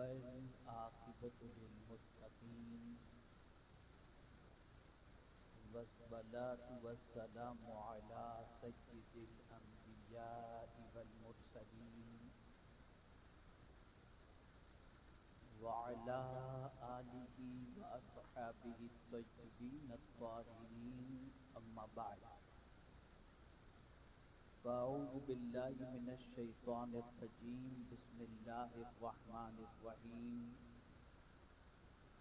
वल्आक़िबतु लिल्मुत्तक़ीन वस्सलातु वस्सलामु अला सय्यिदिल अंबियाइ वल मुरसलीन व अला आलिहि व अस्हाबिहि त्वय्यिबीन अत्ताहिरीन अम्मा बअद फ़अऊज़ु बिल्लाहि मिनश शैतानिर रजीम बिस्मिल्लाहिर रहमानिर रहीम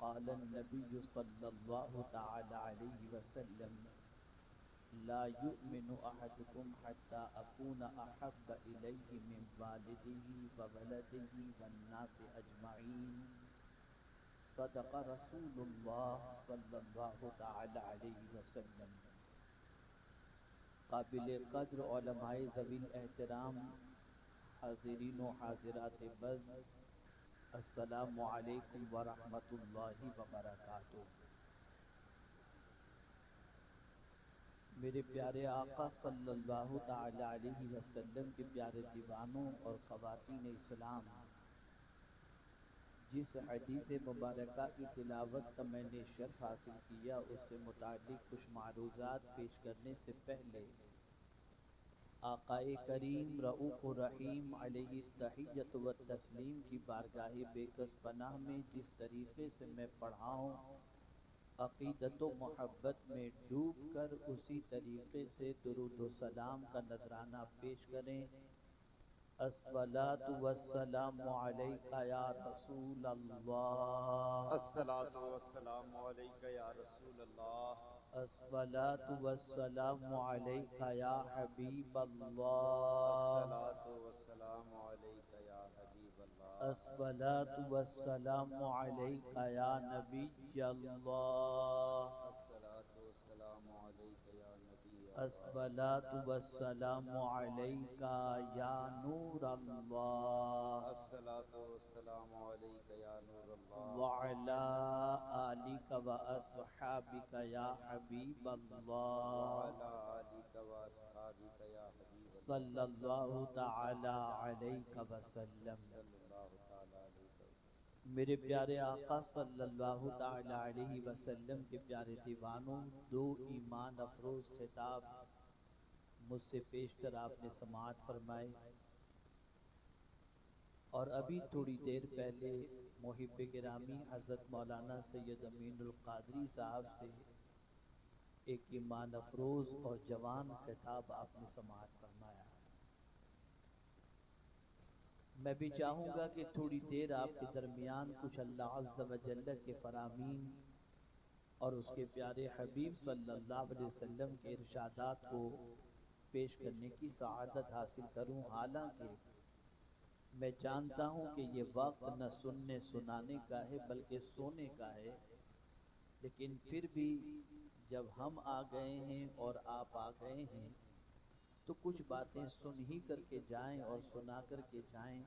क़ाल अन्नबिय्यु सल्लल्लाहु तआला अलैहि वसल्लम ला युमिनु अहदुकुम हत्ता अकूना अहब्ब इलैहि मिन वालिदिही व वलदिही वन्नासि अजमईन सदक़ रसूलुल्लाह सल्लल्लाहु तआला अलैहि वसल्लम। काबिल क़द्र उलमाए ज़वील एहतराम हाज़िरीन व हाज़िरात बज़्म, अस्सलामु अलैकुम व रहमतुल्लाहि व बरकातुहू। मेरे प्यारे आका सल्लल्लाहु तआला अलैहि वसल्लम के प्यारे दीवानों और ख़वातीन इस्लाम, जिस हदीस मुबारका की तिलावत का मैंने शर्फ हासिल किया, उससे मुताल्लिक़ कुछ मारूज़ात पेश करने से पहले आक़ाए करीम रऊफ़ुर रहीम अलैहि तहिय्यत व तस्लीम की बारगाह बेकस पनाह में जिस तरीक़े से मैं पढ़ा हूँ, अक़ीदत व मोहब्बत में डूब कर उसी तरीक़े से दुरूद व सलाम का नजराना पेश करें। अस्सलातु वस्सलामु अलैका या रसूल अल्लाह, अस्सलातु वस्सलामु अलैका या रसूल अल्लाह, अस्सलातु वस्सलामु अलैका या हबीब अल्लाह, अस्सलातु वस्सलामु अलैका या हबीब अल्लाह, अस्सलातु वस्सलामु अलैका या नबी अल्लाह, अस्सलातु वस्सलामु अलैका या नबी अल्लाह, अस्सलातु वस्सलामु अलैका या नूर अल्लाह अस्सलातु वस्सलामु अलैका या नूर व अल्लाह, अला आलिका व अस्हाबिका या हबीब व अल्लाह अला आलिका व अस्हाबिका या हबीब अल्लाह, सल्लल्लाहु तआला अलैहि वसल्लम। सल्लल्लाहु तआला अलैहि वसल्लम। मेरे प्यारे आका सल्लल्लाहु तआला अलैहि वसल्लम के प्यारे दीवानों, दो ईमान अफरोज खिताब मुझसे पेश कर आपने समाअत फरमाए, और अभी थोड़ी देर पहले मुहिब गिरामी हज़रत मौलाना सैयद अमीनुल क़ादरी साहब से एक ईमान अफरोज और जवान खिताब आपने समाअत फरमाया। मैं भी चाहूँगा कि थोड़ी देर आपके दरमियान कुछ अल्लाह अज़्ज़ व जल्ल के फ़रामीन और उसके प्यारे हबीब सल्लल्लाहु अलैहि वसल्लम के इरशादात को पेश करने की सआदत हासिल करूँ। हालांकि मैं जानता हूँ कि ये वक्त न सुनने सुनाने का है बल्कि सोने का है, लेकिन फिर भी जब हम आ गए हैं और आप आ गए हैं तो कुछ बातें सुन ही करके जाएं और सुना करके जाएं।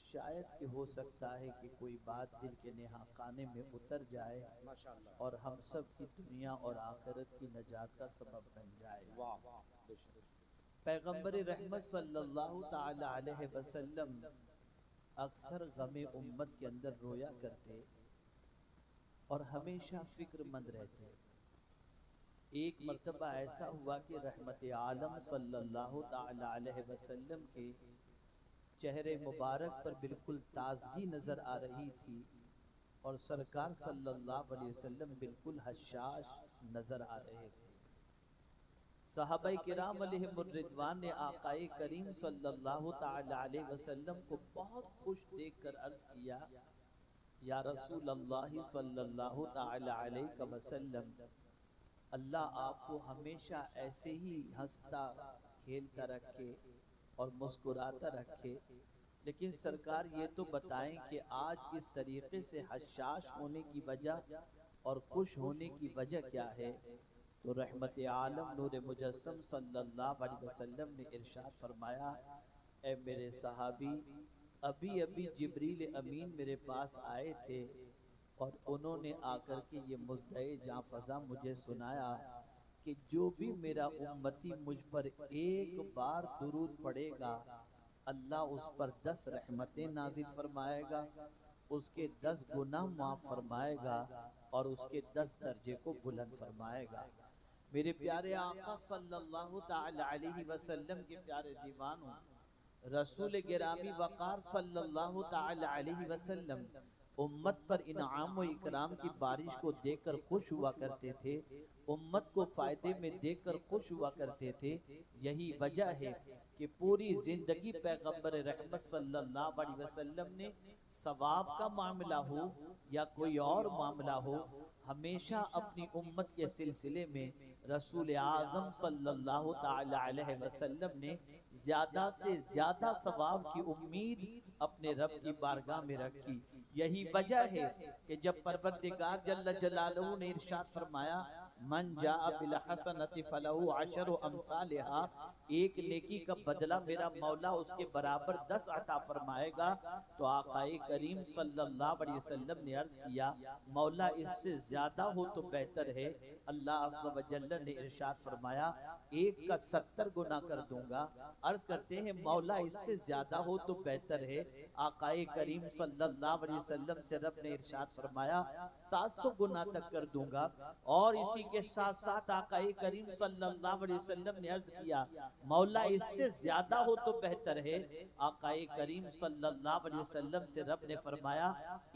शायद कि हो सकता है कि कोई बात दिल के नेहा खाने में उतर जाए माशाअल्लाह, और हम सब की दुनिया और आखिरत की नजात का सबब बन जाए। वाह, बेशक, पैगंबर रहमत सल्लल्लाहु ताला अलैहि वसल्लम अक्सर गमे उम्मत के अंदर रोया करते और हमेशा फिक्रमंद रहते। एक मर्तबा ऐसा हुआ कि रहमत आलम सल्लल्लाहु ताला अलैहि वसल्लम के चेहरे मुबारक पर बिल्कुल ताजगी नजर आ रही थी और सरकार सल्लल्लाहु अलैहि वसल्लम बिल्कुल हशाश नजर आ रहे थे। सहाबाए किराम अलैहिमुर रिदवान ने आकाए करीम सल्लल्लाहु ताला अलैहि वसल्लम को बहुत खुश देखकर अर्ज किया, या रसूल अल्लाह सल्लल्लाहु ताला अलैहि वसल्लम, अल्लाह आपको हमेशा ऐसे ही हंसता खेलता रखे और मुस्कुराता रखे, लेकिन सरकार ये तो बताएं कि आज इस तरीके से हशाश होने की वजह और खुश होने की वजह क्या है। तो रहमत आलम नूर मुजस्सम सल्लल्लाहु अलैहि वसल्लम ने इरशाद फरमाया, ए मेरे सहाबी, अभी अभी जिब्रील अमीन मेरे पास आए थे और उन्होंने आकर के ये मुज़दए जाँ फ़ज़ा मुझे सुनाया कि जो भी मेरा उम्मती मुझ पर एक बार दुरूद पढ़ेगा, अल्लाह उस पर 10 रहमतें नाजिल फरमाएगा उसके 10 गुनाह माफ फरमाएगा और उसके 10 दर्जे को बुलंद फरमाएगा। मेरे प्यारे आका सल्लल्लाहु ताला अलैहि वसल्लम के प्यारे दीवानों, रसूल गिरामी वक़ार सल्लल्लाहु ताला अलैहि वसल्लम उम्मत पर इनाम व इकराम की बारिश को देखकर खुश हुआ करते थे, उम्मत को फायदे में देखकर खुश हुआ करते थे। यही वजह है कि पूरी जिंदगी पैगंबर रहमत सल्लल्लाहु अलैहि वसल्लम ने सवाब का मामला हो या कोई और मामला हो, हमेशा अपनी उम्मत के सिलसिले में रसूल आज़म सल्लल्लाहु ताला अलैहि वसल्लम ने ज्यादा से ज्यादा सवाब की उम्मीद अपने रब की बारगाह में रखी। यही वजह है कि जब परवरदिगार जल्ल जलालहू ने इरशाद फरमाया, मन जाअ बिल हसनति फलहू अशरु अमसालिहा, एक नेकी का बदला मेरा मौला उसके बराबर 10 अता फरमाएगा। तो आकाए करीम सल्लल्लाहु अलैहि वसल्लम ने अर्ज किया, मौला इससे ज्यादा हो तो बेहतर है। अल्लाह अज़्ज़ व जल्ल ने इरशाद फरमाया, एक का 70 गुना कर दूंगा। अर्ज करते हैं मौला इससे ज्यादा हो तो बेहतर है। आकाए करीम सल्लल्लाहु अलैहि वसल्लम से रब ने इरशाद फरमाया, 700 गुना तक कर दूंगा। और इसी के साथ साथ आकाए करीम सल्लल्लाहु अलैहि वसल्लम ने अर्ज किया, मौला इससे ज्यादा हो तो बेहतर है। आकाए करीम सल्लल्लाहु अलैहि वसल्लम से रब ने फरमाया,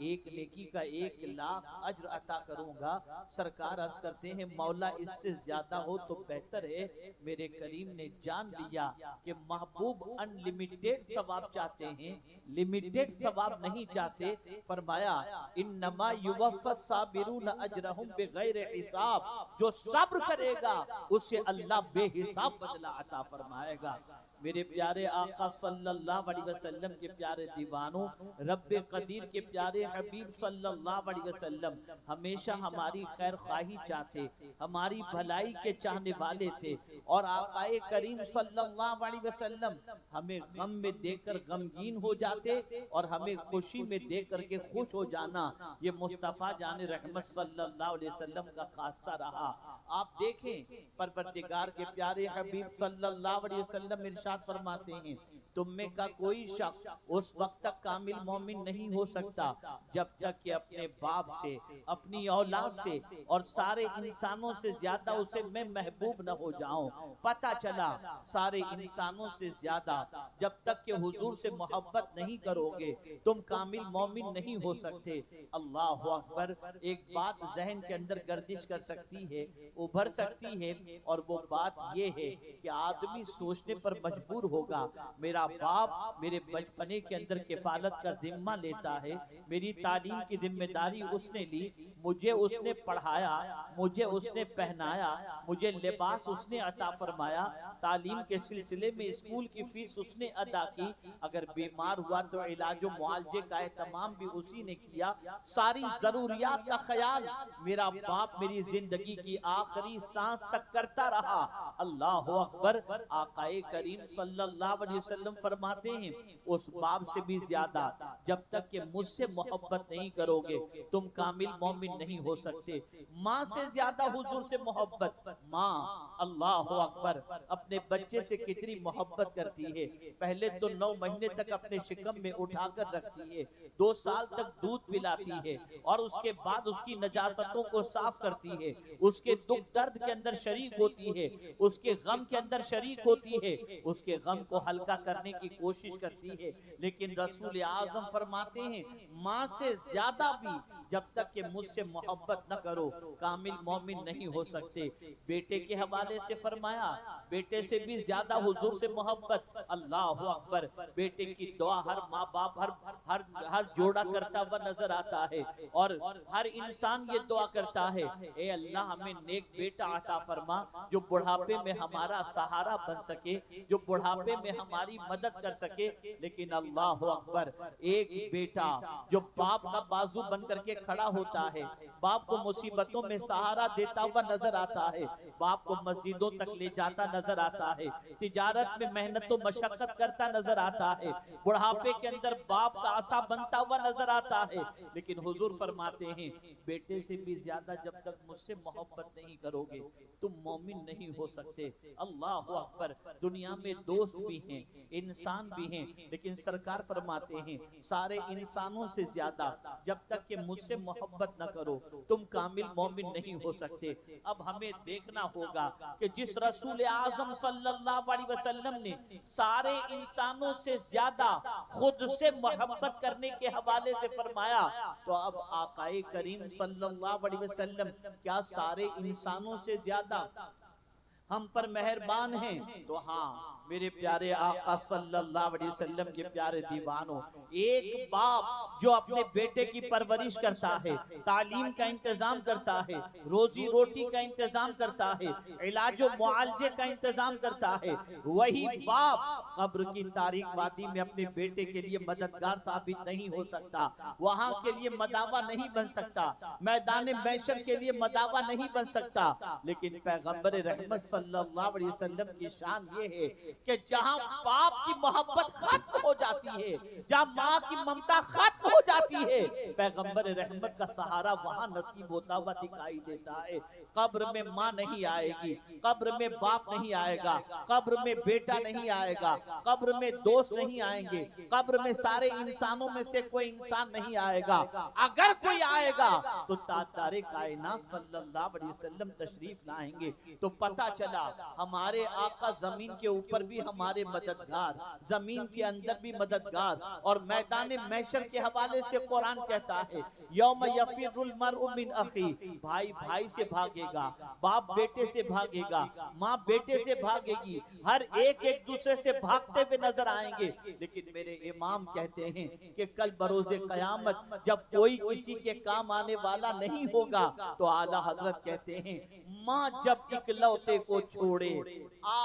एक नेकी का 1 लाख अज्र अता करूंगा। सरकार अर्ज करते हैं मौला इससे ज्यादा हो तो बेहतर है। मेरे करीम ने जान लिया कि महबूब अनलिमिटेड सवाब चाहते हैं, लिमिटेड सवाब नहीं चाहते। फरमाया, इन्नमा युवफ़्फ़स साबिरून अजरहुम बिगैर हिसाब, जो सब्र करेगा उसे अल्लाह बेहिसाब बदला अता फरमाएगा। मेरे प्यारे आका सल्लल्लाहु अलैहि वसल्लम के प्यारे दीवानों, रब्बे कदीर के प्यारे हबीब सल्लल्लाहु अलैहि वसल्लम हमेशा हमारी खैर ख्वाही चाहते, हमारी भलाई के चाहने वाले थे। और आकाए करीम सल्लल्लाहु अलैहि वसल्लम हमें गम में देखकर गमगीन हो जाते और हमें खुशी में देख करके खुश हो जाना, ये मुस्तफ़ा जाने रहमत सल्लल्लाहु अलैहि वसल्लम का खासा रहा। आप देखें परवरदिगार के प्यारे हबीब सल्लल्लाहु अलैहि वसल्लम इरशाद फरमाते हैं, तुम में का कोई शख्स उस वक्त तक कामिल मोमिन नहीं हो सकता जब तक कि अपने बाप से, अपनी औलाद से और सारे इंसानों से ज्यादा उसे मैं महबूब न हो जाऊं। पता चला सारे इंसानों से ज्यादा जब तक कि हुजूर से मोहब्बत नहीं करोगे तुम कामिल मोमिन नहीं हो सकते। अल्लाह अकबर। एक बात जहन के अंदर गर्दिश कर सकती है, उभर सकती है, और वो बात ये है कि आदमी सोचने पर मजबूर होगा, मेरा बाप मेरे बचपने के अंदर किफालत का जिम्मा लेता है, मेरी तालीम की जिम्मेदारी उसने ली, मुझे उसने पढ़ाया, मुझे उसने पहनाया, मुझे लिबास उसने अता फरमाया, तालीम के सिलसिले में स्कूल की फीस उसने अदा की, अगर बीमार हुआ तो इलाज मुआलजे का एहतमाम भी उसी ने किया, सारी जरूरियात का ख्याल मेरा बाप मेरी जिंदगी की आखिरी सांस तक करता रहा। अल्लाह अकबर। आकाए करीम सल्लल्लाहु अलैहि वसल्लम फरमाते हैं, उस बाप से भी ज्यादा जब तक कि मुझसे मोहब्बत नहीं करोगे तुम कामिल मोमिन नहीं हो सकते। माँ से ज्यादा हुजूर से मोहब्बत, माँ अल्लाह अकबर अपने बच्चे से कितनी मोहब्बत करती है। पहले तो 9 महीने तक अपने शिकम में उठाकर रखती है, 2 साल तक दूध पिलाती है और उसके बाद उसकी नजासतों को साफ करती है, उसके दुख दर्द के अंदर शरीक होती है, उसके गम के अंदर शरीक होती है, उसके गम को हल्का करने की कोशिश करती है। लेकिन रसूल आज़म फरमाते हैं, माँ से ज्यादा भी जब तक कि मुझसे मोहब्बत न करो कामिल मोमिन नहीं हो सकते। बेटे के हवाले से फरमाया, बेटे से भी ज्यादा हुजूर से मोहब्बत। अल्लाह अकबर। बेटे की दुआ हर माँ बाप हर जोड़ा करता हुआ नजर आता है और हर इंसान ये दुआ करता है, ए अल्लाह हमें नेक बेटा अता फरमा जो बुढ़ापे में हमारा सहारा बन सके, जो बुढ़ापे में हमारी मदद कर सके। लेकिन अल्लाह अकबर, एक बेटा जो बाप का बाजू बन करके खड़ा होता है, बाप को मुसीबतों में सहारा देता हुआ नजर आता है, बाप को मस्जिदों तक ले जाता नजर आता है, तिजारत में मेहनत और मशक्कत करता नजर आता है, बुढ़ापे के अंदर बाप का आशा बनता हुआ नजर आता है। लेकिन हुजूर फरमाते हैं, बेटे से भी ज्यादा जब तक मुझसे मोहब्बत नहीं करोगे तुम मोमिन नहीं हो सकते। अल्लाह अकबर। दुनिया में दोस्त भी हैं, इंसान भी हैं, लेकिन सरकार फरमाते हैं सारे इंसानों से ज्यादा जब तक कि मुझसे मोहब्बत न करो तुम कामिल मोमिन नहीं हो सकते। अब हमें देखना होगा कि जिस रसूल आजम सल्लल्लाहु अलैहि वसल्लम ने सारे इंसानों से ज्यादा खुद से मोहब्बत करने के हवाले से फरमाया, तो अब आकाए करीम सल्लल्लाहु अलैहि वसल्लम क्या सारे इंसानों से ज्यादा हम पर मेहरबान हैं? तो हाँ मेरे प्यारे आका सल्लल्लाहु अलैहि वसल्लम के प्यारे दीवानों, एक बाप जो अपने बेटे की परवरिश करता है, तालीम का इंतजाम करता है, रोजी रोटी का इंतजाम करता है, इलाजो मुआलजे का इंतजाम करता है, वही बाप कब्र की तारीक वादी में अपने बेटे के लिए मददगार साबित नहीं हो सकता, वहां के लिए मदावा नहीं बन सकता, मैदान मैशर के लिए मदावा नहीं बन सकता। लेकिन पैगंबर रहमत सल्लल्लाहु अलैहि वसल्लम की शान ये है कि जहां बाप की मोहब्बत खत्म हो जाती है, जहां माँ की ममता खत्म हो जाती है, पैगंबर रहमत का सहारा वहां नसीब होता हुआ दिखाई देता है। कब्र में माँ नहीं आएगी, कब्र में बाप नहीं आएगा, कब्र में बेटा नहीं आएगा, कब्र में दोस्त नहीं आएंगे, कब्र में सारे इंसानों में से कोई इंसान नहीं आएगा। अगर कोई आएगा तो तातारे कायनात सल्लल्लाहु अलैहि वसल्लम तशरीफ लाएंगे। तो पता चला हमारे आका जमीन के ऊपर भी हमारे मददगार, जमीन के अंदर भी मददगार, और मैदान मैशर के हवाले से कुरान कहता है यौम यफिरुल मरउ मिन अखी, भाई भाई से भागेगा, बाप बेटे से भागेगा, माँ बेटे से भागेगी, हर एक एक दूसरे से भागते हुए नजर आएंगे। लेकिन मेरे इमाम कहते हैं कि कल बरोज़े कयामत जब कोई किसी के काम आने वाला नहीं होगा, तो आला हजरत कहते हैं माँ जब इकलौते को छोड़े आ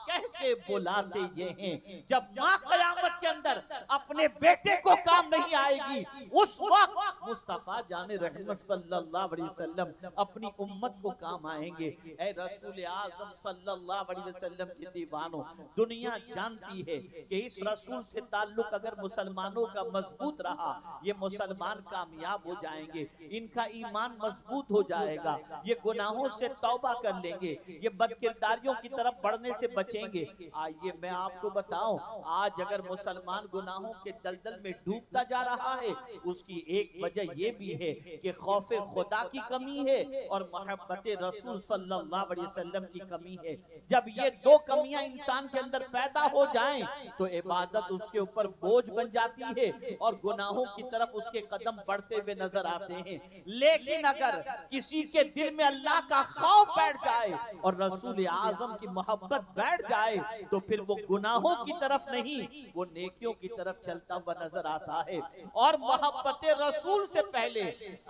कह के बुलाते ये हैं। जब माँ कयामत के अंदर अपने बेटे को काम नहीं आएगी, उस वक्त मुस्तफा जाने रहमत सल्लल्लाहु अलैहि वसल्लम अपनी उम्मत को काम आएंगे। ऐ रसूल आज़म सल्लल्लाहु अलैहि वसल्लम के दीवानों, दुनिया जानती है कि इस रसूल से ताल्लुक अगर मुसलमानों का मजबूत रहा, ये मुसलमान कामयाब हो जाएंगे, इनका ईमान मजबूत हो जाएगा, ये गुनाहों से तौबा कर लेंगे, ये बदकिरदारियों की तरफ बढ़ने से बचेंगे। आइए मैं आपको बताऊं, आज अगर मुसलमान गुनाहों के दलदल में डूबता जा रहा है, उसकी एक वजह ये भी है कि खौफ खुदा की कमी है और मोहब्बत रसूल सल्लल्लाहु अलैहि वसल्लम की कमी है। जब ये दो कमियां इंसान के अंदर पैदा हो जाएं, तो इबादत उसके ऊपर बोझ बन जाती है और गुनाहों की तरफ उसके कदम बढ़ते हुए नजर आते हैं। लेकिन अगर किसी के दिल में अल्लाह का खौफ बैठ जाए और रसूल आजम की मोहब्बत बैठ जाए, तो फिर वो गुनाहों की तरफ नहीं, वो नेकियों की तरफ चलता हुआ नजर आता है। और मोहब्बत रसूल से पहले,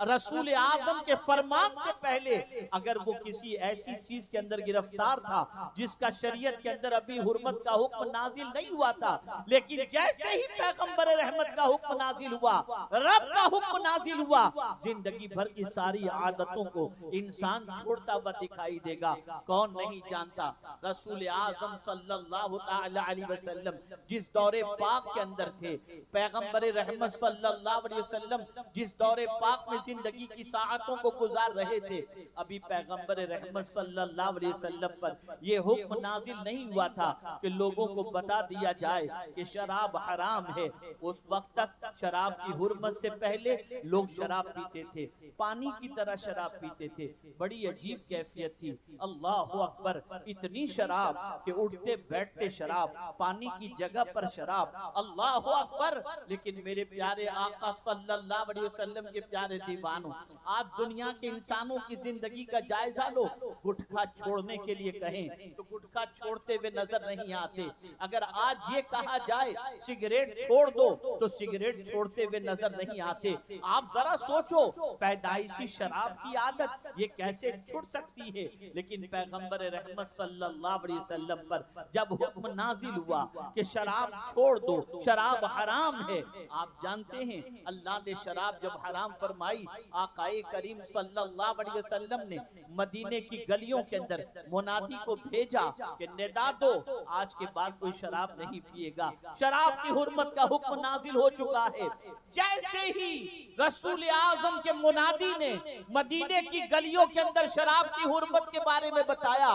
रसूल आजम के फरमान से पहले, अगर वो किसी ऐसी चीज के अंदर गिरफ्तार था जिसका शरीयत के अंदर अभी हुर्मत का हुक्म नाजिल नहीं हुआ था, लेकिन जैसे ही पैगंबर रहमत का हुक्म नाजिल हुआ, रब का हुक्म नाजिल हुआ, जिंदगी भर की सारी आदतों को इंसान छोड़ता हुआ दिखाई देगा। कौन नहीं जानता रसूल आजम सल्लल्लाहु ताला अलैहि वसल्लम जिस दौरे पाक के अंदर थे, पैगंबर रहमत सल्लल्लाहु अलैहि वसल्लम जिस दौरे पाक में जिंदगी की साअतों को गुजार रहे थे, अभी पैगंबर रहमत सल्लल्लाहु अलैहि वसल्लम पर यह हुक्म नाजिल नहीं हुआ था कि लोगों को बता दिया जाए कि शराब हराम है। उस वक्त तक शराब की हुर्मत से पहले लोग शराब पीते थे, पानी की तरह शराब पीते थे, बड़ी अजीब कैफियत थी। अल्लाह अकबर, इतनी शराब कि उठते बैठते शराब, पानी की जगह पर शराब, अल्लाह अकबर। लेकिन मेरे प्यारे आका सल्लल्लाहु अलैहि वसल्लम के प्यारे दीवानों, आज दुनिया के इंसानों की जिंदगी का जायजा लो। गुटखा छोड़ने के लिए कहें तो गुटखा छोड़ते हुए नजर नहीं आते। अगर आज ये कहा जाए सिगरेट छोड़ दो तो सिगरेट छोड़ते हुए नजर नहीं आते। आप जरा सोचो, पैदाइशी शराब की आदत ये कैसे छूट सकती है? लेकिन पैगंबर रहमत सल्लल्लाहु अलैहि वसल्लम पर जब हुक्म नाजिल हुआ कि शराब छोड़ दो, शराब हराम है। आप जानते हैं अल्लाह ने शराब जब हराम फरमाई, आकाए करीम सल्लल्लाहु अलैहि वसल्लम ने मदीने की गलियों के अंदर मुनादी को भेजा कि निदा दो, आज के बाद कोई शराब नहीं पिएगा। शराब की हुर्मत का हुक्म नाजिल हो चुका है। जैसे ही रसूल आजम के मुनादी ने मदीने की गलियों के अंदर शराब की हुर्मत के बारे में बताया,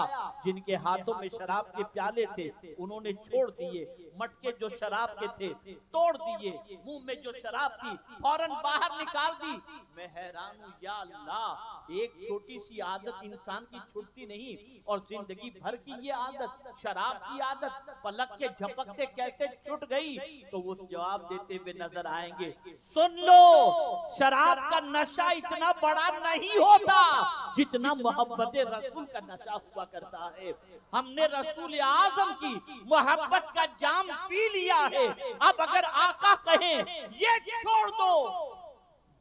जिनके हाथों में शराब के प्याले थे उन्होंने छोड़ दिए, मटके जो शराब के थे तोड़ दिए, मुंह में जो शराब थी फौरन बाहर निकाल दी। मैं हैरान हूं, या अल्लाह, एक छोटी सी आदत इंसान की छूटती नहीं और जिंदगी भर की ये आदत, शराब की आदत पलक के झपकते कैसे छूट गई? तो वो जवाब देते हुए नजर आएंगे, सुन लो, शराब का नशा इतना बड़ा नहीं होता जितना मोहब्बत रसूल का नशा हुआ करता है। हमने रसूल आजम की मोहब्बत का जाम पी लिया है। अब अगर आका कहें ये छोड़ दो,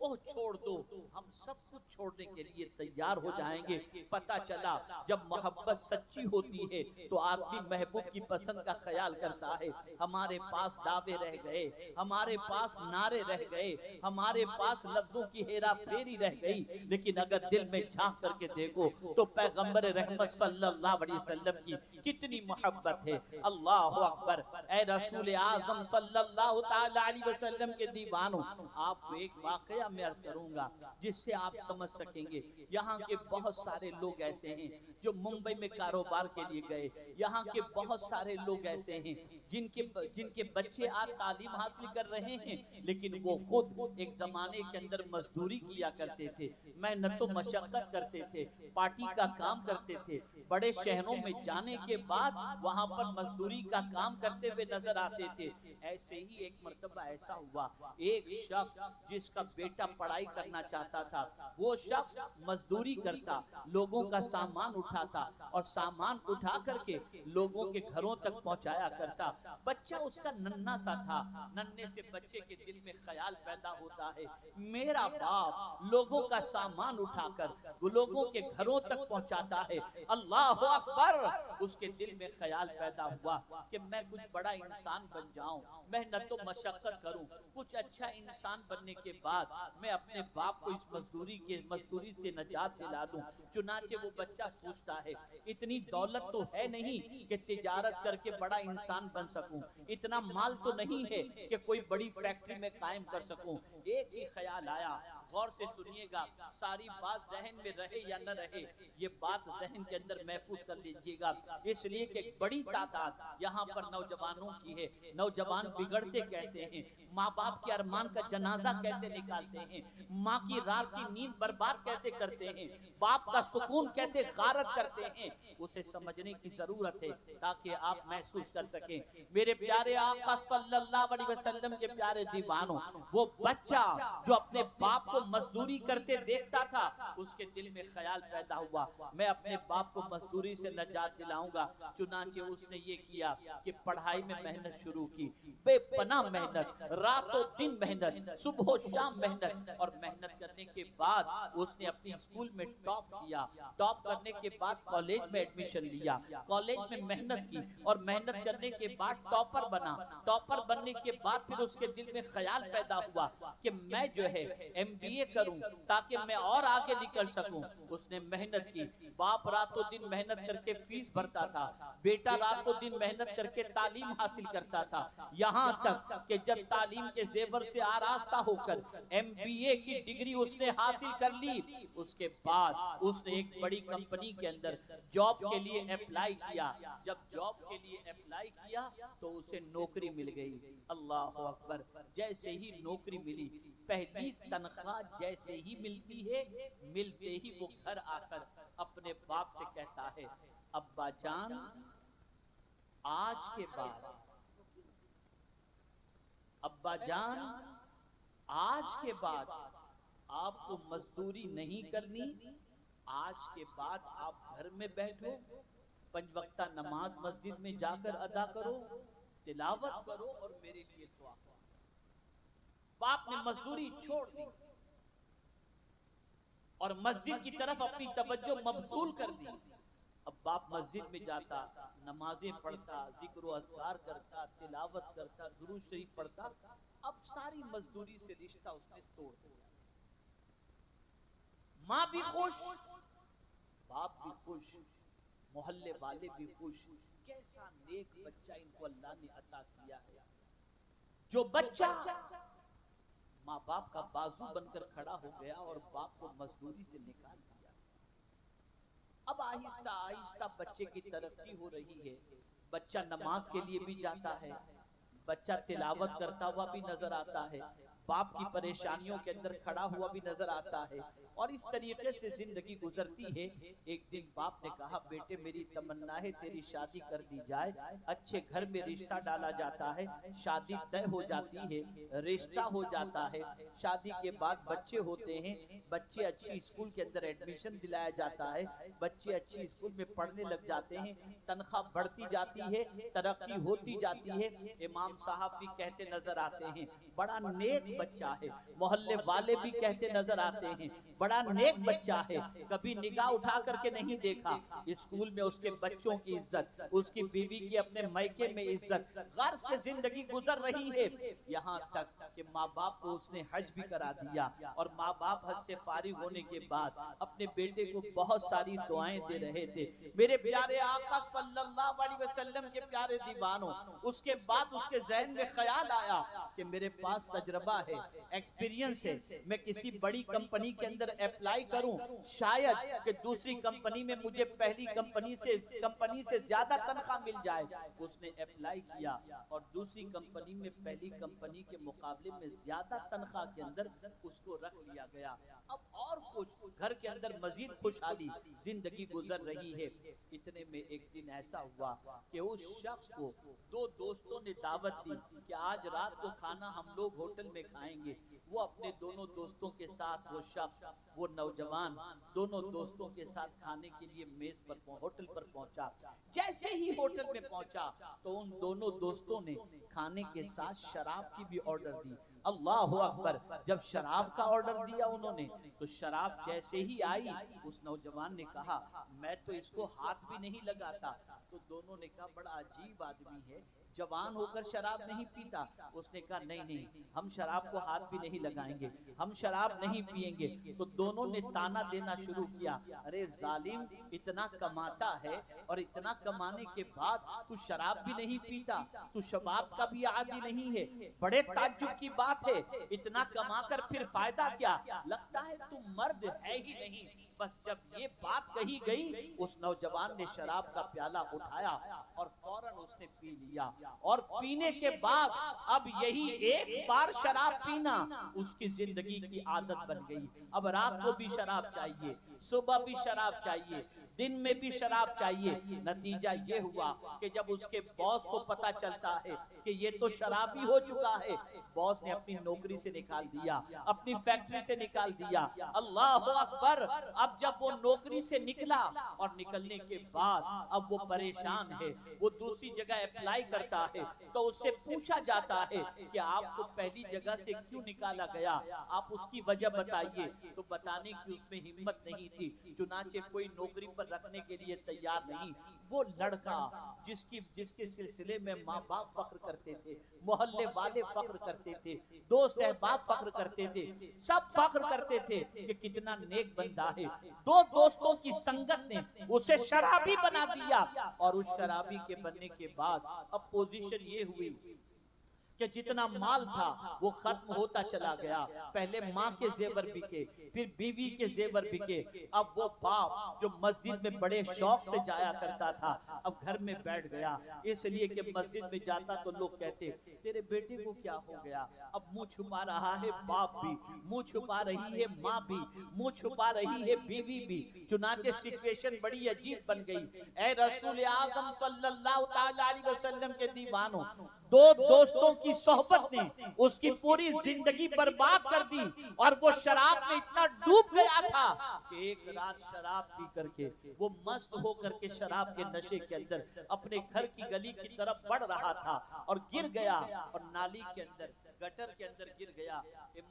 वो छोड़ दो, हम सब कुछ छोड़ने के लिए तैयार हो जाएंगे। पता चला जब मोहब्बत सच्ची होती है तो आदमी महबूब की पसंद का ख्याल करता है। हमारे पास दावे रह गए, हमारे पास नारे रह गए, हमारे पास लफ्जों की हेरा फेरी रह गई, लेकिन अगर दिल में झांक करके देखो तो पैगंबर रहमत सल्लल्लाहु अलैहि वसल्लम की कितनी मोहब्बत है। अल्लाह अकबर। ऐ रसूल आजम सल्लल्लाहु ताला अलैहि वसल्लम के दीवानों, आपको एक वाकया मैं अर्ज करूंगा जिससे आप समझ सकेंगे। यहाँ के बहुत सारे लोग ऐसे हैं जो मुंबई में कारोबार के लिए गए, यहाँ के बहुत सारे लोग ऐसे हैं जिनके बच्चे आज तालीम हासिल कर रहे हैं, लेकिन वो खुद एक जमाने के अंदर मजदूरी किया करते थे, मेहनत तो मशक्कत करते थे, पार्टी का काम करते थे, बड़े शहरों में जाने के बाद वहां पर मजदूरी का काम करते हुए नजर आते थे। ऐसे ही एक मर्तबा ऐसा हुआ, एक शख्स जिसका बेटा पढ़ाई करना चाहता था, वो शख्स मजदूरी करता, लोगों का सामान उठाता और सामान उठा करके लोगों के घरों तक पहुंचाया करता। बच्चा उसका नन्हा सा था, नन्हे से बच्चे के दिल में ख्याल पैदा होता है, मेरा बाप लोगों का सामान उठाकर लोगों के घरों तक पहुंचाता है। अल्लाह अकबर। उसके दिल में ख्याल पैदा हुआ कि मैं कुछ बड़ा इंसान बन जाऊं, मेहनत तो मशक्कत करूं, कुछ अच्छा इंसान बनने के बाद मैं अपने बाप को इस मजदूरी से नजात दिला दूं। चुनाचे वो बच्चा सोचता है, इतनी दौलत तो है नहीं कि तिजारत करके बड़ा इंसान बन सकूं, इतना माल तो नहीं है कि कोई बड़ी फैक्ट्री में कायम कर सकूं। एक ही ख्याल आया, गौर से सुनिएगा, सारी बात जहन में रहे या न रहे, ये बात जहन के अंदर महफूज कर लीजिएगा, इसलिए कि बड़ी तादाद यहाँ पर नौजवानों की है। नौजवान बिगड़ते कैसे हैं, माँ बाप के अरमान का जनाजा कैसे निकालते हैं, माँ की रात की नींद बर्बाद कैसे करते हैं, बाप का सुकून कैसे गारत करते हैं, उसे समझने की जरूरत है ताकि आप महसूस कर सकें। मेरे प्यारे आका सल्लल्लाहु अलैहि वसल्लम के प्यारे दीवानों, वो बच्चा जो अपने बाप को मजदूरी करते देखता था, उसके दिल में ख्याल पैदा हुआ, मैं अपने बाप को मजदूरी से नजात दिलाऊंगा। चुनांचे उसने ये किया कि पढ़ाई में मेहनत शुरू की, बेपनाह मेहनत, रातों दिन मेहनत, सुबह शाम मेहनत, और मेहनत करने के बाद उसने अपनी स्कूल में टॉप किया। टॉप करने के बाद कॉलेज में एडमिशन लिया, कॉलेज में मेहनत की और मेहनत करने के बाद टॉपर बना। टॉपर बनने के बाद फिर उसके दिल में ख्याल पैदा हुआ कि मैं जो है MBA करूं ताकि मैं और आगे निकल सकूं। उसने मेहनत की, बाप रातों दिन मेहनत करके फीस भरता था, बेटा रातों दिन मेहनत करके तालीम हासिल करता था, यहाँ तक कि जब तालीम के जेवर से आरास्ता होकर MBA की डिग्री उसने हासिल कर ली, उसके बाद उसने एक बड़ी कंपनी के अंदर जॉब के लिए अप्लाई किया। जब जॉब के लिए अप्लाई किया तो उसे नौकरी मिल गई। अल्लाह अकबर। जैसे ही नौकरी मिली, पहली तनख्वाह जैसे ही मिलती है, मिलते ही वो घर आकर अपने बाप से कहता है, अब्बा जान, आज के बाद, अब्बा जान, आज के बाद आपको मजदूरी नहीं करनी, आज के बाद आप घर में बैठो, 5 वक्ता नमाज मस्जिद में जाकर अदा करो, तिलावत करो और मेरे लिए दुआ करो। बाप ने मजदूरी छोड़ दी और मस्जिद की तरफ अपनी तवज्जो मबसूल कर दी। अब बाप मस्जिद में जाता, नमाजें पढ़ता, जिक्र व अज़कार करता, तिलावत करता, दुरूद शरीफ पढ़ता। अब सारी मजदूरी से रिश्ता उसने तोड़ दिया। माँ भी खुश, बाप भी खुश, मोहल्ले वाले भी खुश। कैसा नेक बच्चा इनको अल्लाह ने अता किया है, जो बच्चा माँ बाप का बाजू बनकर खड़ा हो गया और बाप को मजदूरी से निकाल दिया। अब आहिस्ता आहिस्ता बच्चे की तरक्की हो रही है। बच्चा नमाज के लिए भी जाता है, बच्चा तिलावत करता हुआ भी नजर आता है, बाप की परेशानियों के अंदर खड़ा हुआ भी नजर आता है, और इस तरीके से जिंदगी गुजरती है। एक दिन बाप ने कहा, बेटे मेरी तमन्ना है तेरी शादी कर दी जाए। अच्छे घर में रिश्ता डाला जाता है, शादी तय हो जाती है, रिश्ता हो जाता है। शादी के बाद बच्चे होते हैं, बच्चे अच्छी स्कूल के अंदर एडमिशन दिलाया जाता है, बच्चे अच्छी स्कूल में पढ़ने लग जाते हैं, तनख्वाह बढ़ती जाती है, तरक्की होती जाती है। इमाम साहब भी कहते नजर आते हैं, बड़ा नेक बच्चा है। मोहल्ले वाले भी कहते नजर आते हैं, बड़ा नेक बच्चा है। कभी निगाह उठा करके नहीं देखा। स्कूल में उसके बच्चों की इज्जत, उसकी बीवी की अपने मायके में इज्जत, गर्ज से जिंदगी गुजर रही है। यहाँ तक कि माँ बाप को उसने हज भी करा दिया, और माँ बाप हज से फारिग होने के बाद अपने बेटे को बहुत सारी दुआएं दे रहे थे। मेरे प्यारे आका सल्लल्लाहु अलैहि वसल्लम के प्यारे दीवानों, उसके बाद उसके ज़हन में ख्याल आया कि मेरे पास तजर्बा है, एक्सपीरियंस है, मैं किसी बड़ी कंपनी के अंदर अप्लाई करूं, शायद कि दूसरी कंपनी में मुझे पहली कंपनी से ज्यादा तनख्वाह मिल जाए। उसने अप्लाई किया और दूसरी कंपनी में पहली कंपनी के मुकाबले में ज्यादा तनख्वाह के अंदर उसको रख लिया गया। अब और कुछ घर के अंदर मजीद खुशहाली जिंदगी गुजर रही है। इतने में एक दिन ऐसा हुआ कि उस शख्स को दो दोस्तों ने दावत दी कि आज रात को खाना हम लोग होटल में खाएंगे। वो अपने दोनों दोस्तों के साथ, वो शख्स, वो नौजवान दोनों दोस्तों के साथ खाने के लिए मेज पर होटल पर पहुंचा। जैसे ही होटल में पहुंचा तो उन दोनों दोस्तों ने खाने के साथ शराब की भी ऑर्डर दी। अल्लाह अकबर। जब शराब का ऑर्डर दिया उन्होंने, तो शराब जैसे ही आई, उस नौजवान ने कहा, मैं तो इसको हाथ भी नहीं लगाता। तो दोनों ने कहा, बड़ा अजीब आदमी है, जवान होकर शराब नहीं पीता। उसने कहा, नहीं नहीं, हम शराब को हाथ भी नहीं लगाएंगे, हम शराब नहीं पिएंगे। तो दोनों ने ताना देना शुरू किया, अरे जालिम, इतना कमाता है और इतना कमाने के बाद तू शराब भी नहीं पीता, तू शबाब का भी आदी नहीं है, बड़े ताज्जुब की बात है, इतना कमाकर फिर फायदा क्या, लगता है तू मर्द है ही नहीं। बस जब ये बात कही गई, उस नौजवान ने शराब का प्याला उठाया और फौरन उसने पी लिया। और पीने के बाद अब यही एक बार शराब पीना उसकी जिंदगी की आदत बन गई। अब रात को भी शराब चाहिए, सुबह भी शराब चाहिए, दिन में भी शराब चाहिए। नतीजा ये हुआ कि जब उसके बॉस को पता चलता है कि ये तो शराबी हो चुका है, बॉस ने अपनी नौकरी से निकाल दिया, अपनी फैक्ट्री से निकाल दिया। अल्लाह अकबर। अब जब वो नौकरी से निकला और निकलने के बाद अब वो परेशान है, वो दूसरी जगह अप्लाई करता है, तो उससे पूछा जाता है कि आपको पहली जगह से क्यों निकाला गया, आप उसकी वजह बताइए। तो बताने की उसमें हिम्मत नहीं थी, चुनाचे कोई नौकरी पर रखने के लिए तैयार नहीं। वो लड़का जिसके सिलसिले में माँ बाप फख्र करते थे, मोहल्ले वाले फख्र करते थे, दोस्त अहबाब फख्र करते थे, सब फख्र करते थे कि कितना नेक बंदा है। दो दोस्तों की संगत ने उसे शराबी बना दिया, और उस शराबी के बनने के बाद अब पोजीशन ये हुई कि जितना माल था वो खत्म होता चला गया। पहले माँ के जेवर बिके, फिर बीवी के जेवर बिके। अब वो बाप जो मस्जिद में बड़े शौक से जाया करता था, अब घर में बैठ गया, इसलिए कि मस्जिद में जाता तो लोग कहते, तेरे बेटे को क्या हो गया। अब मुंह छुपा रहा है बाप भी, मुंह छुपा रही है माँ भी, मुंह छुपा रही है बीवी भी। चुनाचे सिचुएशन बड़ी अजीब बन गई। ऐ रसूल आज़म सल्लल्लाहु ताला अलैहि वसल्लम के दीवानों, दो दोस्तों की सोहबत ने उसकी पूरी जिंदगी बर्बाद कर दी, और वो शराब में इतना डूब गया था कि एक रात शराब पी करके वो मस्त होकर के शराब के नशे के अंदर अपने घर की गली की तरफ बढ़ रहा था और गिर गया, और नाली के अंदर, गटर के अंदर गिर गया।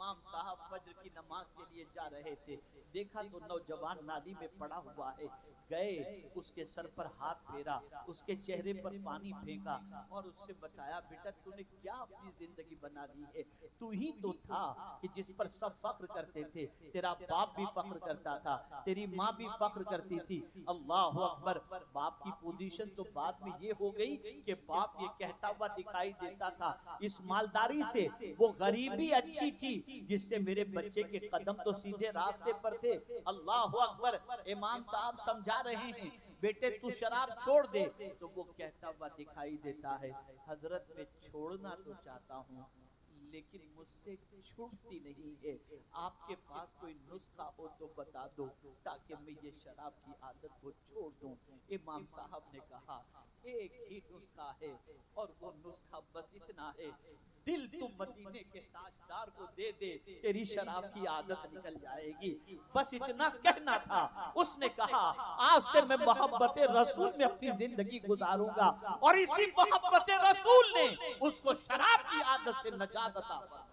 इमाम साहब फज्र की नमाज के लिए जा रहे थे, देखा तो नौजवान नाली में पड़ा हुआ है। गए, उसके सर पर हाथ फेरा, उसके चेहरे पर पानी फेंका और उससे बताया, बेटा तूने क्या अपनी जिंदगी बना ली है? तू ही तो था कि जिस पर सब फख्र करते थे, तेरा बाप भी फख्र करता था, तेरी माँ भी फख्र करती थी। अल्लाह अकबर। बाप की पोजीशन तो बाद में ये हो गई कि बाप ये कहता हुआ दिखाई देता था, इस मालदारी से वो गरीबी अच्छी थी जिससे मेरे बच्चे के कदम तो सीधे रास्ते पर थे। अल्लाह अकबर। इमाम साहब समझा रहे हैं, बेटे तू शराब छोड़ दे, तो वो कहता हुआ दिखाई देता है, हजरत मैं छोड़ना तो चाहता हूँ लेकिन मुझसे छूटती नहीं है, आपके पास कोई नुस्खा हो तो बता दो ताकि मैं ये शराब की आदत को छोड़ दूं। इमाम साहब ने कहा, एक ही नुस्खा है और वो नुस्खा बस इतना है, दिल तू मदीने के ताजदार को दे दे, तेरी शराब की आदत निकल जाएगी। बस इतना कहना था। उसने कहा, आज से मैं मोहब्बत रसूल में अपनी जिंदगी गुजारूंगा और इसी मोहब्बत रसूल ने उसको शराब की आदत से नजात अता फरमाई।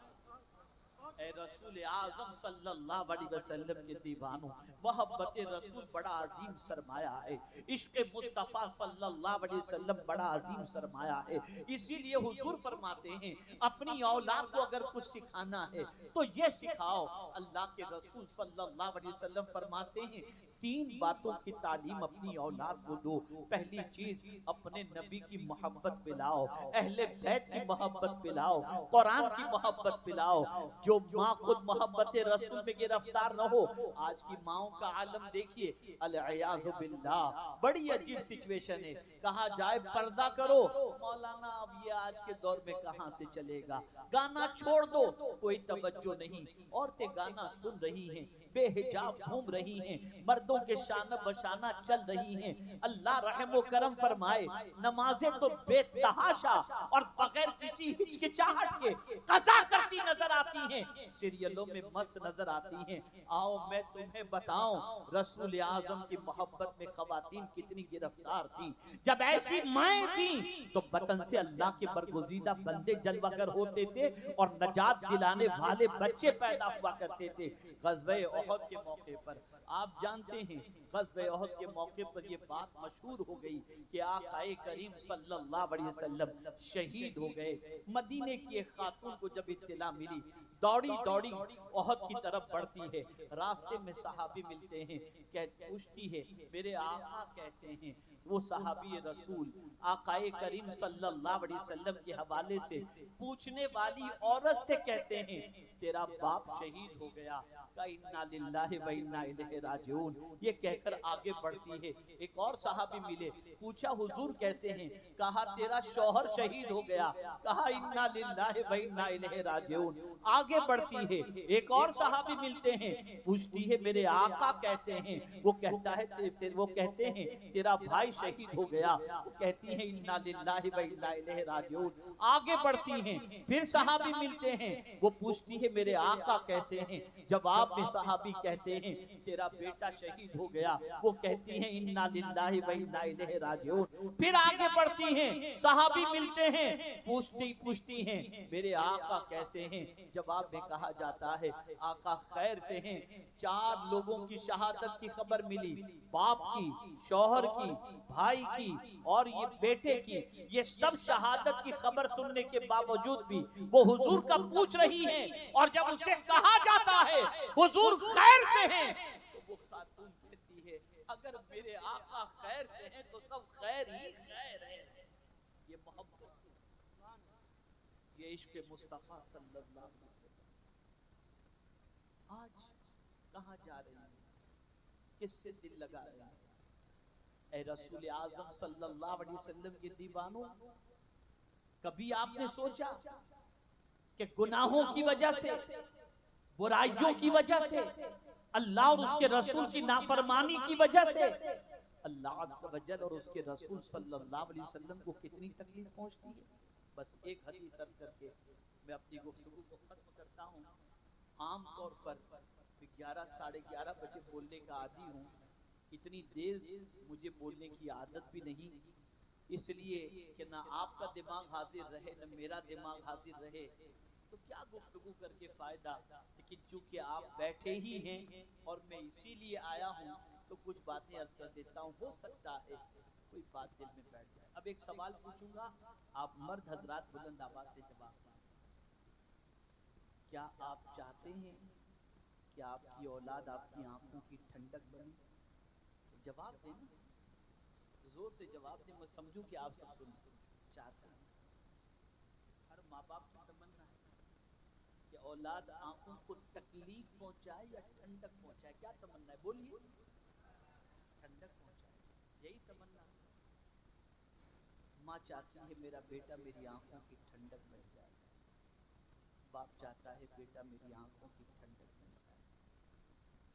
ए रसूल आज़म सल्लल्लाहु अलैहि वसल्लम के दीवानों, मोहब्बत रसूल बड़ा अजीम सरमाया है, इश्क़ मुस्तफ़ा सल्लल्लाहु अलैहि वसल्लम बड़ा अजीम सरमाया है। इसीलिए हुजूर फरमाते हैं, अपनी औलाद को अगर कुछ सिखाना है तो ये सिखाओ। अल्लाह के रसूल सल्लल्लाहु अलैहि वसल्लम फरमाते हैं, तीन बातों की तालीम अपनी औलाद को दो। पहली चीज, अपने नबी की मोहब्बत पिलाओ, अहले बैत की मोहब्बत पिलाओ, कुरान की मोहब्बत पिलाओ। जो माँ खुद मोहब्बत रसूल में गिरफ्तार न हो, आज की माओ का आलम देखिए, अल-इयाज़ु बिल्लाह, बड़ी अजीब सिचुएशन है। कहा जाए पर्दा करो, मौलाना अब ये आज के दौर में कहां से चलेगा, गाना छोड़ दो, कोई तवज्जो नहीं। औरतें गाना सुन रही हैं, बेहिजाब घूम रही हैं, मर्दों के शान बशाना चल रही हैं। अल्लाह रहम करम फरमाए, नमाजें तो बेतहाशा और बगैर किसी हिचकिचाहट के कज़ा करती नजर आती हैं, सीरियलों में मस्त नजर आती हैं। आओ मैं तुम्हें बताऊं, रसूल आजम की मोहब्बत में खवातीन कितनी गिरफ्तार थी। जब ऐसी माएँ थी तो वतन से अल्लाह के बरगुज़ीदा बंदे जलवागर होते थे और नजात दिलाने वाले बच्चे पैदा हुआ करते थे। ग़ज़वे ओहद के मौके पर आप जानते हैं, ग़ज़वे ओहद के मौके पर ये बात मशहूर हो गई कि आक़ाए करीम सल्लल्लाहु अलैहि वसल्लम शहीद हो गए। मदीने की एक खातून को जब इत्तिला मिली, दौड़ी दौड़ी ओहद की तरफ बढ़ती है। रास्ते में सहाबी मिलते हैं, पूछती है मेरे आका कैसे हैं। वो सहाबी रसूल आक़ाए करीम सल्लल्लाहु अलैहि वसल्लम के हवाले से पूछने वाली औरत से कहते हैं, तेरा बाप शहीद हो गया। का इन्ना लिल्लाहि व इन्ना इलैहि राजिऊन, ये कहकर आगे बढ़ती है। एक और सहाबी मिले, पूछा हुजूर कैसे हैं। कहा तेरा शौहर शहीद हो गया। कहा इन्ना लिल्लाहि व इन्ना इलैहि राजिऊन। आगे बढ़ती है। एक और सहाबी मिलते हैं, पूछती है मेरे आका कैसे हैं। वो कहता है, वो कहते हैं तेरा भाई शहीद हो गया। वो कहती है इन्ना लिल्लाहि व इन्ना इलैहि राजिऊन। आगे बढ़ती हैं, फिर सहाबी मिलते हैं, वो पूछती है मेरे आका कैसे हैं। जवाब में सहाबी कहते हैं तेरा बेटा शहीद हो गया। वो कहती हैं इन्ना लिल्लाहि व इन्ना इलैहि राजिऊन। फिर आगे बढ़ती हैं, सहाबी मिलते हैं, पूछती हैं मेरे आका कैसे हैं। जवाब में कहा जाता है आका खैर से हैं। 4 लोगों की शहादत की खबर मिली, बाप की, शौहर की, भाई की और ये बेटे की। ये सब शहादत की खबर सुनने के बावजूद भी वो हुजूर का पूछ रही हैं और जब उसे कहा जाता है हुजूर खैर से हैं, तो वो खातून कहती है अगर मेरे आका खैर से हैं तो सब खैर ही खैर है। ये मोहब्बत, ये इश्क़ मुस्तफ़ा सल्लल्लाहु अलैहि वसल्लम। आज कहाँ जा रही है, किससे दिल लगा रही है। ऐ रसूल आज़म सल्लल्लाहु अलैहि वसल्लम के दीवानों, कभी आपने सोचा कि गुनाहों की वजह से, बुराइयों की वजह से, अल्लाह और उसके रसूल की नाफरमानी की वजह से अल्लाह अज़्ज़ व जल और उसके रसूल सल्लल्लाहु अलैहि वसल्लम को कितनी तकलीफ पहुंचती है। बस एक हदीस अर्ज़ करके मैं अपनी गुफ्तगू को खत्म करता हूँ। आम तौर पर 11 साढ़े 11 बजे बोलने का आदी हूँ, इतनी देर मुझे बोलने की आदत भी नहीं, इसलिए कि ना आपका दिमाग हाजिर रहे न मेरा दिमाग हाजिर रहे, तो क्या गुफ्तगू करके फायदा। लेकिन चूंकि आप बैठे ही हैं और मैं इसीलिए आया हूँ तो कुछ बातें अर्ज कर देता हूँ, हो सकता है कोई बात दिल में बैठ जाए। अब एक सवाल पूछूंगा, आप मर्द हजरात बुलंद आवाज से जवाब दें। क्या आप चाहते हैं कि आपकी औलाद आपकी आंखों की ठंडक बने? जवाब दें, जोर से जवाब दें, मैं समझूं कि आप सब सुन चाहते हैं। हर माँ बाप की तमन्ना है कि औलाद आंखों को तकलीफ पहुंचाए या ठंडक पहुंचाए। क्या तमन्ना है, बोलिए। ठंडक पहुंचाए, यही तमन्ना है। माँ चाहती है मेरा बेटा मेरी आंखों की ठंडक बन जाए, बाप चाहता है बेटा मेरी आंखों की ठंडक बन जाए।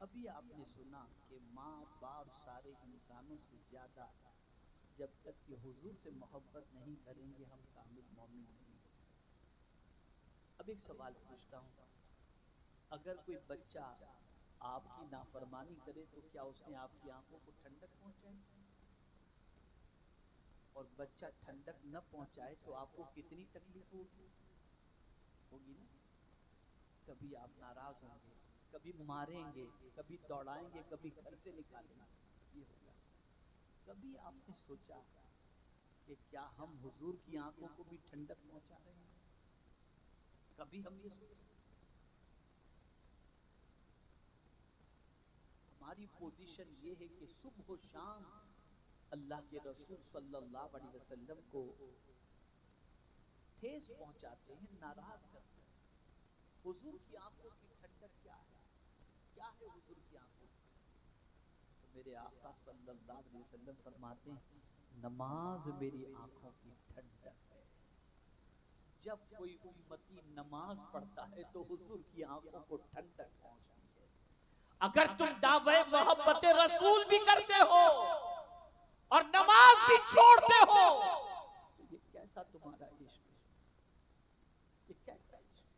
अभी आपने सुना कि माँ बाप सारे इंसानों से ज्यादा जब तक कि हुजूर से मोहब्बत नहीं करेंगे हम कामिल मोमिन नहीं हो सकते। अब एक सवाल पूछता हूँ, अगर कोई बच्चा आपकी नाफरमानी करे तो क्या उसने आपकी आंखों को ठंडक पहुंचाई? और बच्चा ठंडक न पहुंचाए तो आपको कितनी तकलीफ होगी ना। कभी आप नाराज होंगे, कभी मारेंगे, कभी दौड़ाएंगे, कभी घर से निकालेंगे, ये होगा। कभी आपने सोचा कि क्या हम हुजूर की आंखों को भी ठंडक पहुंचा रहे हैं? कभी हम ये सोचे? हमारी पोजीशन ये है कि सुबह शाम अल्लाह के रसूल सल्लल्लाहु अलैहि वसल्लम को ठेस पहुंचाते हैं, नाराज करते हैं। हुजूर की आंखों की ठंडक क्या है? क्या है हुजूर की आंखों की? तो मेरे आका सल्लल्लाहु अलैहि वसल्लम फरमाते हैं, नमाज मेरी आंखों की ठंडक है। जब कोई उम्मती नमाज पढ़ता है तो हुजूर की आंखों को ठंडक पहुंचती है। अगर तुम दावे मोहब्बत रसूल भी करते हो और नमाज भी छोड़ते हो तो ये कैसा तुम्हारा इश्क है? ये कैसा इश्क?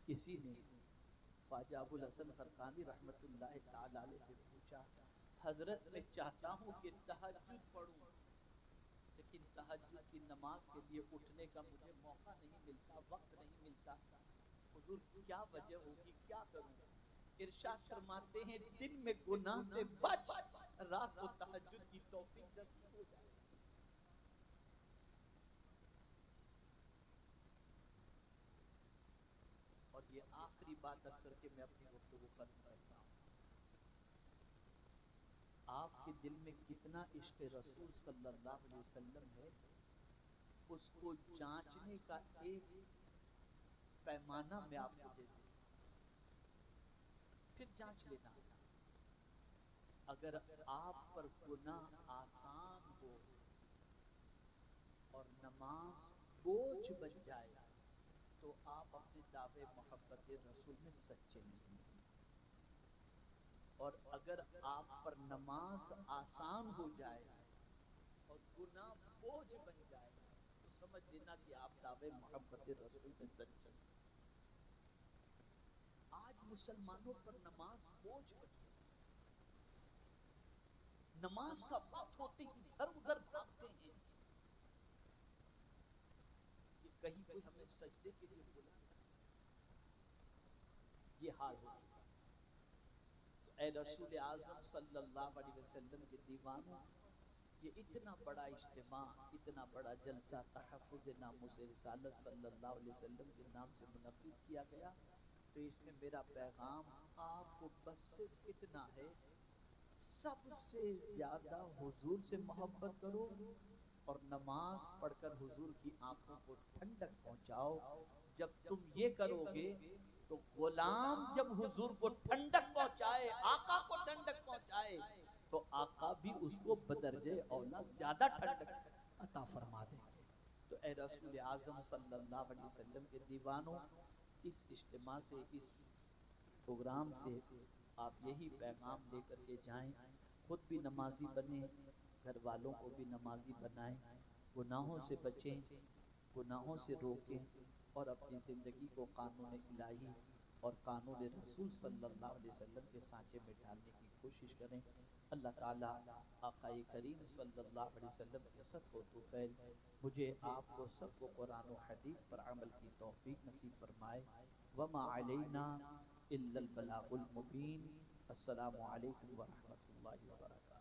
किसी ने ख्वाजा अबुल हसन फरकानी रहमतुल्लाह ताला अलैहि से पूछा, हजरत मैं चाहता हूँ कि तहज्जुद पढ़ूं, लेकिन तहज्जुद की नमाज के लिए उठने का मुझे मौका नहीं मिलता, वक्त नहीं मिलता। हुजूर क्या वजह होगी, क्या करूं? इरशाद फरमाते हैं, दिन में गुनाह से बच, रात को तहज्जुद की तौफीक नसीब हो जाए। और ये आखिरी बात अक्सर के मैं अपनी गुफ्तगू खत्म करता हूँ, आपके दिल में कितना इश्क रसूल सल्लल्लाहु अलैहि वसल्लम है, उसको जांचने का एक पैमाना मैं आपको दे दूं, फिर जांच लेना। अगर आप पर गुनाह आसान हो और नमाज बोझ बन जाए तो आप अपने दावे मोहब्बत रसूल में सच्चे नहीं हैं। और अगर आप पर नमाज आसान हो जाए और गुनाह बोझ बन जाए तो समझ लेना कि आप दावे मोहब्बत रसूल में सच्चे हैं। आज मुसलमानों पर नमाज बोझ बन गई। नमाज का वक्त होते ही इधर उधर भागते हैं कि कहीं कोई हमें सजदे के लिए बुला। ये हाल हो चुका। तो ए रसूल आज़म सल्लल्लाहु अलैहि वसल्लम के दीवानों, ये इतना बड़ा इज्तिमा, इतना बड़ा जलसा तहफ़्फ़ुज़ नामुस रिसालत सल्लल्लाहु अलैहि वसल्लम के नाम से मुनक़्क़िद किया गया। तो इसमें मेरा पैगाम आपको बस सिर्फ इतना है, सबसे ज्यादा हुजूर से मोहब्बत करो और नमाज पढ़कर हुजूर की आंखों को ठंडक पहुंचाओ। जब तुम ये करोगे तो गुलाम जब हुजूर को ठंडक पहुंचाए, आका को ठंडक पहुंचाए, तो आका भी उसको बदरजे औला ज्यादा ठंडक अता फरमा देंगे। तो ए रसूल आज़म सल्लल्लाहु अलैहि वसल्लम के दीवानों, इस इज्तिमा से, इस प्रोग्राम से आप यही पैगाम लेकर के जाएं, खुद भी नमाजी बने, घर वालों को भी नमाजी बनाएं, गुनाहों से बचें, गुनाहों से रोकें और अपनी ज़िंदगी को कानून इलाही और कानून रसूल सल्लल्लाहु अलैहि वसल्लम के सांचे में ढालने की कोशिश करें। अल्लाह ताला आक़ाए करीम सल्लल्लाहु अलैहि वसल्लम के सदक़ व तुफ़ैल मुझे आपको सबको कुरान और हदीस पर अमल की तौफीक नसीब फरमाए। वमा अलैना इल्लल बलागुल मुबीन। अस्सलामु अलैकुम व रहमतुल्लाहि व बरकातहू।